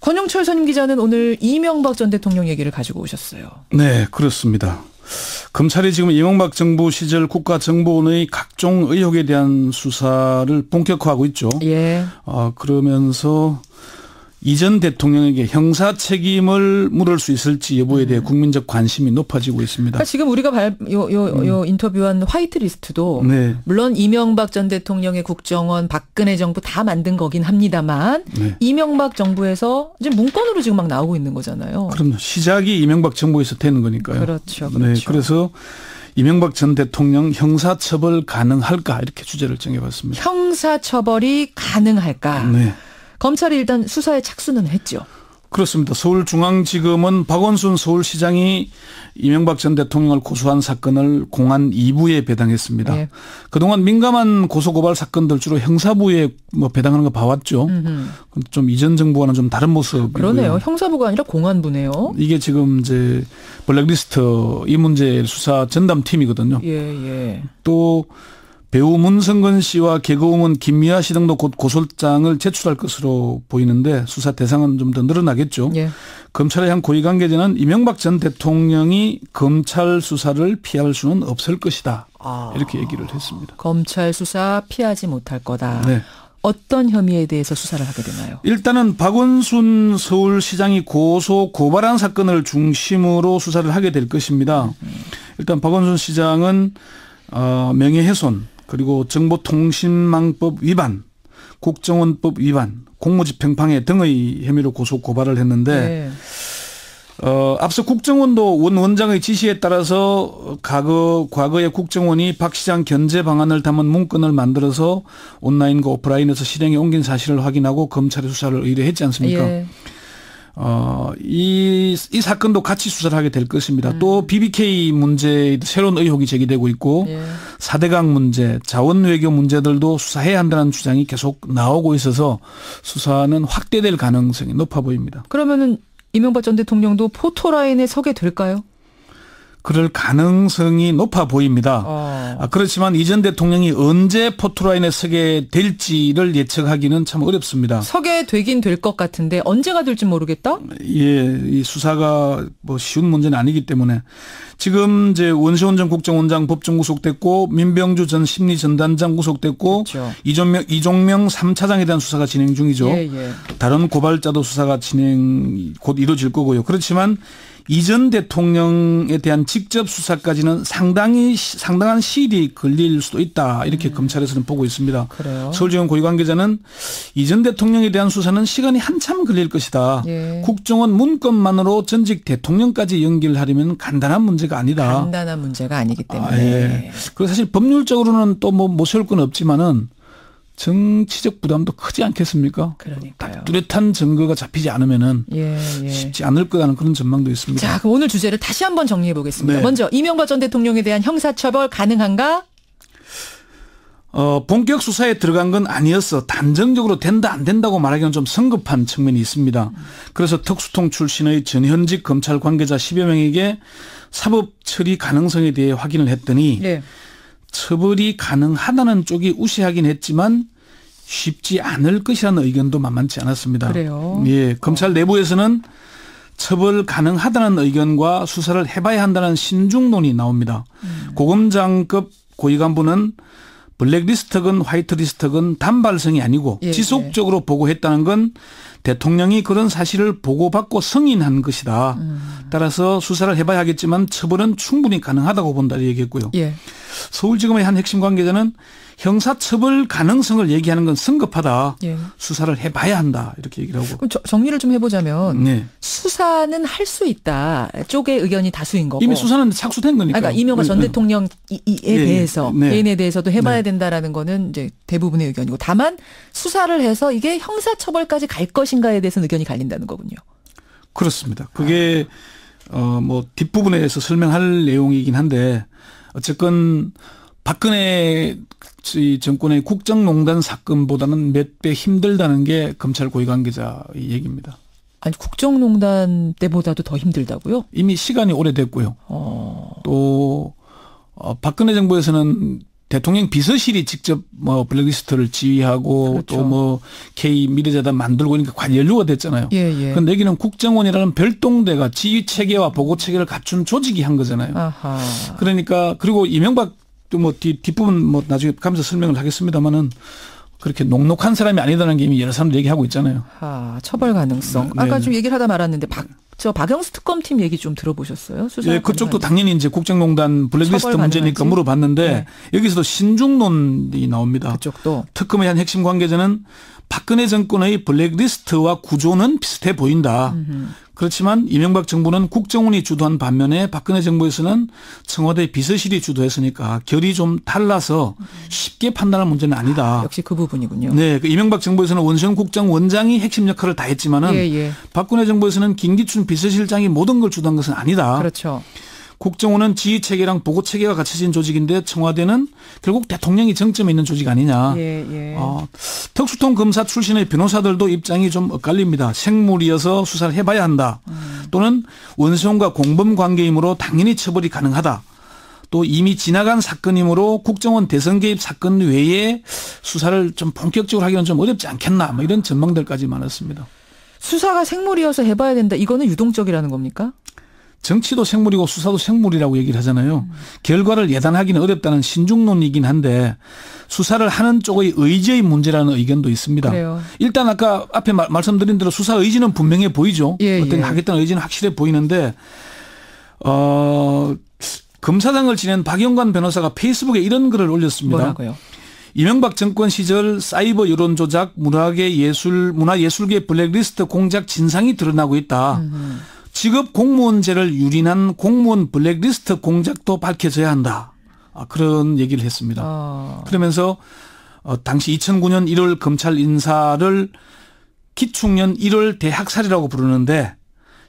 권영철 선임 기자는 오늘 이명박 전 대통령 얘기를 가지고 오셨어요. 네, 그렇습니다. 검찰이 지금 이명박 정부 시절 국가정보원의 각종 의혹에 대한 수사를 본격화하고 있죠. 예. 그러면서 이전 대통령에게 형사 책임을 물을 수 있을지 여부에 대해 국민적 관심이 높아지고 있습니다. 그러니까 지금 우리가 인터뷰한 화이트리스트도 네. 물론 이명박 전 대통령의 국정원, 박근혜 정부 다 만든 거긴 합니다만 네. 이명박 정부에서 이제 문건으로 지금 막 나오고 있는 거잖아요. 그럼요. 시작이 이명박 정부에서 되는 거니까요. 그렇죠. 네, 그래서 이명박 전 대통령 형사처벌 가능할까 이렇게 주제를 정해봤습니다. 형사처벌이 가능할까? 네. 검찰이 일단 수사에 착수는 했죠. 그렇습니다. 서울중앙지검은 박원순 서울시장이 이명박 전 대통령을 고소한 사건을 공안 2부에 배당했습니다. 네. 그동안 민감한 고소고발 사건들 주로 형사부에 배당하는 거 봐왔죠. 좀 이전 정부와는 좀 다른 모습이고요. 그러네요. 형사부가 아니라 공안부네요. 이게 지금 이제 블랙리스트 이 문제 수사 전담팀이거든요. 예. 또 배우 문성근 씨와 개그우먼 김미아 씨 등도 곧 고소장을 제출할 것으로 보이는데 수사 대상은 좀 더 늘어나겠죠. 예. 검찰의 한 고위 관계자는 이명박 전 대통령이 검찰 수사를 피할 수는 없을 것이다. 이렇게 얘기를 했습니다. 검찰 수사 피하지 못할 거다. 네. 어떤 혐의에 대해서 수사를 하게 되나요? 일단은 박원순 서울시장이 고발한 사건을 중심으로 수사를 하게 될 것입니다. 일단 박원순 시장은 명예훼손 그리고 정보통신망법 위반, 국정원법 위반, 공무집행방해 등의 혐의로 고발을 했는데 앞서 국정원도 원 원장의 지시에 따라서 과거에 국정원이 박 시장 견제 방안을 담은 문건을 만들어서 온라인과 오프라인에서 실행에 옮긴 사실을 확인하고 검찰에 수사를 의뢰했지 않습니까? 예. 이 사건도 같이 수사를 하게 될 것입니다. 또 BBK 문제에 새로운 의혹이 제기되고 있고 4대강 문제, 자원외교 문제들도 수사해야 한다는 주장이 계속 나오고 있어서 수사는 확대될 가능성이 높아 보입니다. 그러면은 이명박 전 대통령도 포토라인에 서게 될까요? 그럴 가능성이 높아 보입니다. 그렇지만 이전 대통령이 언제 포토라인에 서게 될지를 예측하기는 참 어렵습니다. 서게 되긴 될 것 같은데 언제가 될지 모르겠다? 예, 이 수사가 쉬운 문제는 아니기 때문에 지금 이제 원세훈 전 국정원장 법정 구속됐고 민병주 전 심리전단장 구속됐고 그렇죠. 이종명 3차장에 대한 수사가 진행 중이죠. 예. 다른 고발자도 수사가 곧 이루어질 거고요. 그렇지만 이전 대통령에 대한 직접 수사까지는 상당한 시일이 걸릴 수도 있다. 이렇게 검찰에서는 보고 있습니다. 그래요? 서울지검 고위 관계자는 이전 대통령에 대한 수사는 시간이 한참 걸릴 것이다. 예. 국정원 문건만으로 전직 대통령까지 연결하려면 간단한 문제가 아니다. 간단한 문제가 아니기 때문에. 예. 그리고 사실 법률적으로는 또 못 세울 건 없지만은 정치적 부담도 크지 않겠습니까? 그러니까요. 뚜렷한 증거가 잡히지 않으면은 쉽지 않을 거라는 그런 전망도 있습니다. 자, 그럼 오늘 주제를 다시 한번 정리해 보겠습니다. 네. 먼저 이명박 전 대통령에 대한 형사처벌 가능한가? 본격 수사에 들어간 건 아니었어. 단정적으로 된다 안 된다고 말하기는 좀 성급한 측면이 있습니다. 그래서 특수통 출신의 전현직 검찰 관계자 10여 명에게 사법 처리 가능성에 대해 확인을 했더니 처벌이 가능하다는 쪽이 우세하긴 했지만 쉽지 않을 것이라는 의견도 만만치 않았습니다. 그래요? 예, 검찰 내부에서는 처벌 가능하다는 의견과 수사를 해봐야 한다는 신중론이 나옵니다. 고검장급 고위 간부는 블랙리스트건 화이트리스트건 단발성이 아니고 지속적으로 보고했다는 건 대통령이 그런 사실을 보고받고 승인한 것이다. 따라서 수사를 해봐야 하겠지만 처벌은 충분히 가능하다고 본다 얘기했고요. 서울지검의 한 핵심 관계자는 형사처벌 가능성을 얘기하는 건 성급하다. 수사를 해봐야 한다. 이렇게 얘기를 하고. 그럼 정리를 좀 해보자면 수사는 할 수 있다 쪽의 의견이 다수인 거고. 이미 수사는 착수된 거니까. 그러니까 이명박 전 대통령에 대해서 개인에 대해서도 해봐야 된다라는 거는 이제 대부분의 의견이고 다만 수사를 해서 이게 형사처벌까지 갈 것인가에 대해서는 의견이 갈린다는 거군요. 그렇습니다. 그게 뒷부분에서 설명할 내용이긴 한데 어쨌건 박근혜 정권의 국정농단 사건보다는 몇 배 힘들다는 게 검찰 고위 관계자의 얘기입니다. 아니 국정농단 때보다도 더 힘들다고요? 이미 시간이 오래됐고요. 또 박근혜 정부에서는 대통령 비서실이 직접 뭐 블랙리스트를 지휘하고 그렇죠. 또 뭐 K 미래재단 만들고 그러니까 관연루가 됐잖아요. 예. 그런데 여기는 국정원이라는 별동대가 지휘 체계와 보고 체계를 갖춘 조직이 한 거잖아요. 아하. 그러니까 그리고 이명박 뭐 뒷부분 뭐 나중에 가면서 설명을 하겠습니다만은 그렇게 녹록한 사람이 아니다는 게 이미 여러 사람들 얘기하고 있잖아요. 처벌 가능성. 네. 아까 좀 얘기를 하다 말았는데 박영수 특검팀 얘기 좀 들어보셨어요? 수사 예, 그쪽도 당연히 이제 국정농단 블랙리스트 문제니까 물어봤는데 네. 여기서도 신중론이 나옵니다. 그쪽도. 특검의 한 핵심 관계자는 박근혜 정권의 블랙리스트와 구조는 비슷해 보인다. 그렇지만 이명박 정부는 국정원이 주도한 반면에 박근혜 정부에서는 청와대 비서실이 주도했으니까 결이 좀 달라서 쉽게 판단할 문제는 아니다. 역시 그 부분이군요. 네, 그 이명박 정부에서는 원수영 국정원장이 핵심 역할을 다 했지만은 박근혜 정부에서는 김기춘 비서실장이 모든 걸 주도한 것은 아니다. 그렇죠. 국정원은 지휘체계랑 보고체계가 갖춰진 조직인데 청와대는 결국 대통령이 정점에 있는 조직 아니냐. 특수통 검사 출신의 변호사들도 입장이 좀 엇갈립니다. 생물이어서 수사를 해봐야 한다. 또는 원수용과 공범 관계이므로 당연히 처벌이 가능하다. 또 이미 지나간 사건이므로 국정원 대선 개입 사건 외에 수사를 좀 본격적으로 하기는 좀 어렵지 않겠나. 뭐 이런 전망들까지 많았습니다. 수사가 생물이어서 해봐야 된다. 이거는 유동적이라는 겁니까? 정치도 생물이고 수사도 생물이라고 얘기를 하잖아요. 결과를 예단하기는 어렵다는 신중론이긴 한데 수사를 하는 쪽의 의지의 문제라는 의견도 있습니다. 그래요. 일단 아까 앞에 말씀드린 대로 수사 의지는 분명해 보이죠. 어떤 하겠다는 의지는 확실해 보이는데 검사장을 지낸 박영관 변호사가 페이스북에 이런 글을 올렸습니다. 뭐라고요? 이명박 정권 시절 사이버 여론 조작, 문화예술계 블랙리스트 공작 진상이 드러나고 있다. 직업 공무원제를 유린한 공무원 블랙리스트 공작도 밝혀져야 한다. 그런 얘기를 했습니다. 그러면서 당시 2009년 1월 검찰 인사를 기축년 1월 대학살이라고 부르는데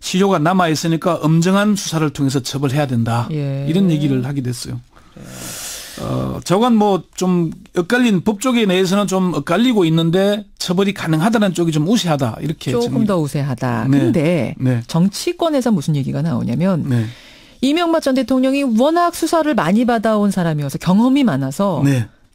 시효가 남아있으니까 엄정한 수사를 통해서 처벌해야 된다. 이런 얘기를 하게 됐어요. 저건 뭐 좀 엇갈린 법조계 내에서는 좀 엇갈리고 있는데 처벌이 가능하다는 쪽이 좀 우세하다. 이렇게 조금 더 우세하다. 근데 정치권에서 무슨 얘기가 나오냐면 이명박 전 대통령이 워낙 수사를 많이 받아온 사람이어서 경험이 많아서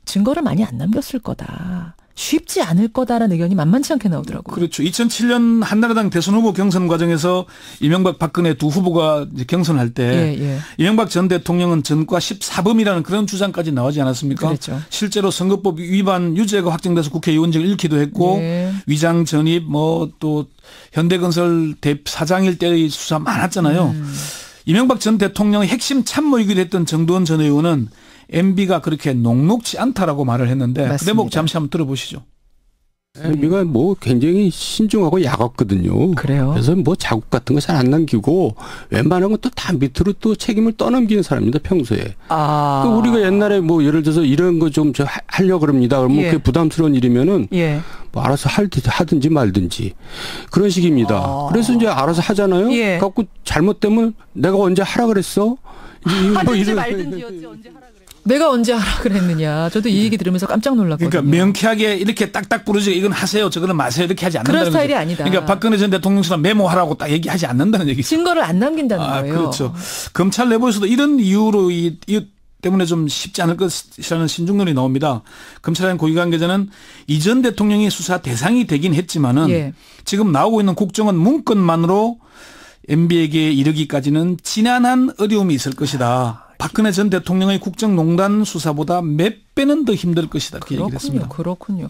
증거를 많이 안 남겼을 거다. 쉽지 않을 거다라는 의견이 만만치 않게 나오더라고요. 그렇죠. 2007년 한나라당 대선 후보 경선 과정에서 이명박 박근혜 두 후보가 이제 경선할 때 이명박 전 대통령은 전과 14범이라는 그런 주장까지 나오지 않았습니까? 그렇죠. 실제로 선거법 위반 유죄가 확정돼서 국회의원직을 잃기도 했고 위장 전입 뭐 또 현대건설 사장일 때의 수사 많았잖아요. 이명박 전 대통령의 핵심 참모이기도 했던 정두원 전 의원은 MB가 그렇게 녹록지 않다라고 말을 했는데 그 대목 잠시 한번 들어보시죠. MB가 뭐 굉장히 신중하고 야겁거든요. 그래요? 그래서 뭐 자국 같은 거 잘 안 남기고 웬만한 건 또 다 밑으로 또 책임을 떠넘기는 사람입니다. 평소에. 그 우리가 옛날에 뭐 예를 들어서 이런 거 좀 하려고 그럽니다. 그러면 그게 부담스러운 일이면은 뭐 알아서 하든지 말든지 그런 식입니다. 그래서 이제 알아서 하잖아요. 갖고 잘못되면 내가 언제 하라 그랬어? 하든지 말든지였지 언제 하라 그랬어. 내가 언제 하라 그랬느냐. 저도 이 얘기 들으면서 깜짝 놀랐거든요. 그러니까 명쾌하게 이렇게 딱딱 부르지 이건 하세요. 저거는 마세요. 이렇게 하지 않는다는 그런 스타일이 거죠. 아니다. 그러니까 박근혜 전 대통령처럼 메모하라고 딱 얘기하지 않는다는 얘기죠. 증거를 안 남긴다는 거예요. 그렇죠. 검찰 내부에서도 이런 이유로 이 때문에 좀 쉽지 않을 것이라는 신중론이 나옵니다. 검찰의 고위 관계자는 이전 대통령이 수사 대상이 되긴 했지만은 지금 나오고 있는 국정원 문건만으로 MB에게 이르기까지는 지난한 어려움이 있을 것이다. 박근혜 전 대통령의 국정농단 수사보다 몇 배는 더 힘들 것이다. 이렇게 얘기를 했습니다. 그렇군요.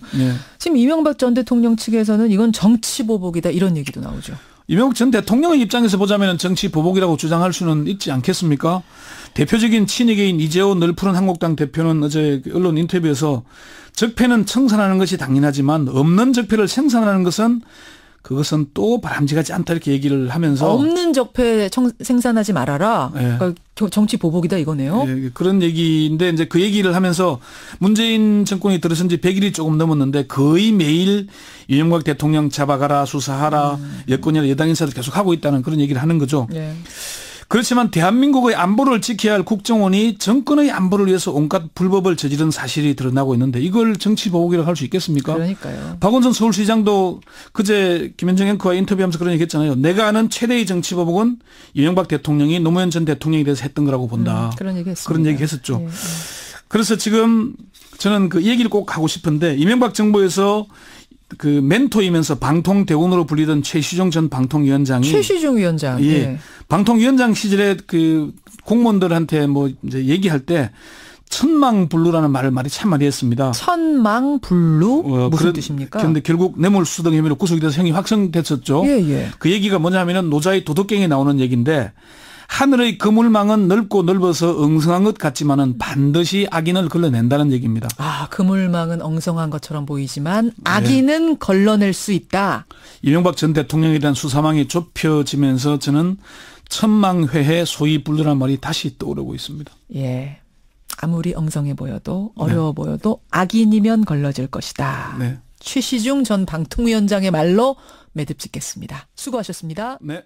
지금 이명박 전 대통령 측에서는 이건 정치보복이다 이런 얘기도 나오죠. 이명박 전 대통령의 입장에서 보자면 정치보복이라고 주장할 수는 있지 않겠습니까? 대표적인 친이계인 이재호 널푸른 한국당 대표는 어제 언론 인터뷰에서 적폐는 청산하는 것이 당연하지만 없는 적폐를 생산하는 것은 그것은 또 바람직하지 않다 이렇게 얘기를 하면서 없는 적폐 생산하지 말아라. 그러니까 정치 보복이다 이거네요. 그런 얘기인데 이제 그 얘기를 하면서 문재인 정권이 들어선 지 100일이 조금 넘었는데 거의 매일 이명박 대통령 잡아가라 수사하라 여권이나 여당 인사들 계속 하고 있다는 그런 얘기를 하는 거죠. 그렇지만 대한민국의 안보를 지켜야 할 국정원이 정권의 안보를 위해서 온갖 불법을 저지른 사실이 드러나고 있는데 이걸 정치보복이라고 할 수 있겠습니까? 그러니까요. 박원순 서울시장도 그제 김현정 앵커와 인터뷰하면서 그런 얘기 했잖아요. 내가 아는 최대의 정치보복은 이명박 대통령이 노무현 전 대통령에 대해서 했던 거라고 본다. 그런 얘기 했습니다. 그런 얘기 했었죠. 그래서 지금 저는 그 얘기를 꼭 하고 싶은데 이명박 정부에서 그 멘토이면서 방통대원으로 불리던 최시중 전 방통위원장이 최시중 위원장. 예. 네. 방통위원장 시절에 그 공무원들한테 뭐 이제 얘기할 때 천망불루라는 말이 참 많이 했습니다. 천망불루? 무슨 뜻입니까? 그런데 결국 뇌물수동 혐의로 구속이 돼서 형이 확정됐었죠. 예. 그 얘기가 뭐냐면은 노자의 도덕경에 나오는 얘기인데 하늘의 그물망은 넓고 넓어서 엉성한 것 같지만은 반드시 악인을 걸러낸다는 얘기입니다. 아, 그물망은 엉성한 것처럼 보이지만 악인은 네. 걸러낼 수 있다. 이명박 전 대통령에 대한 수사망이 좁혀지면서 저는 천망회해 소위 불루라는 말이 다시 떠오르고 있습니다. 예. 아무리 엉성해 보여도 어려워 네. 보여도 악인이면 걸러질 것이다. 네. 최시중 전 방통위원장의 말로 매듭 짓겠습니다. 수고하셨습니다. 네.